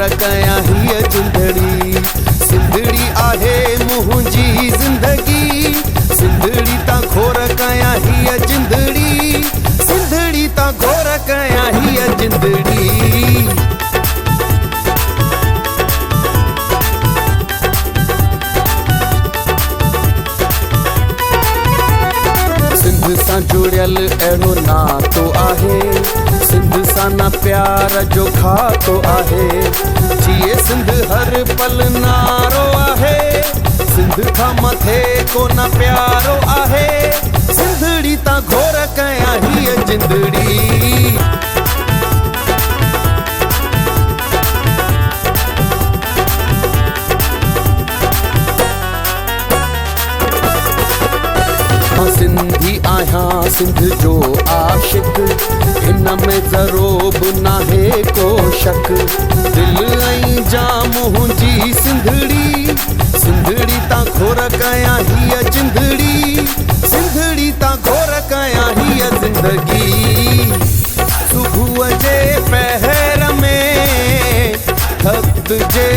घोर कयां हीअ जिंदड़ी। सिंधड़ी आहे मुंहिंजी ज़िंदगी, सिंधड़ी तां घोर कयां हीअ जिंदड़ी, सिंधड़ी तां घोर कयां हीअ जिंदड़ी। सिंध सां जुड़ियल अहिड़ो नातो आहे, सिंध सां न प्यार जो खातो आहे। जिए सिंध हर पल नारो आहे, सिंध खां मथे को न प्यारो आहे। सिंधड़ी तां घोर कयां हीअ जिंदड़ी। सिंधी आहियां सिंध जो आशिक, हिन में ज़रो बि नाहे को शक। दिल ऐं जान मुंहिंजी सिंधड़ी, सिंधड़ी तां घोर कयां हीअ जिंदड़ी, सिंधड़ी तां घोर कयां हीअ ज़िंदगी। सुबुह जे पहर में थधि जे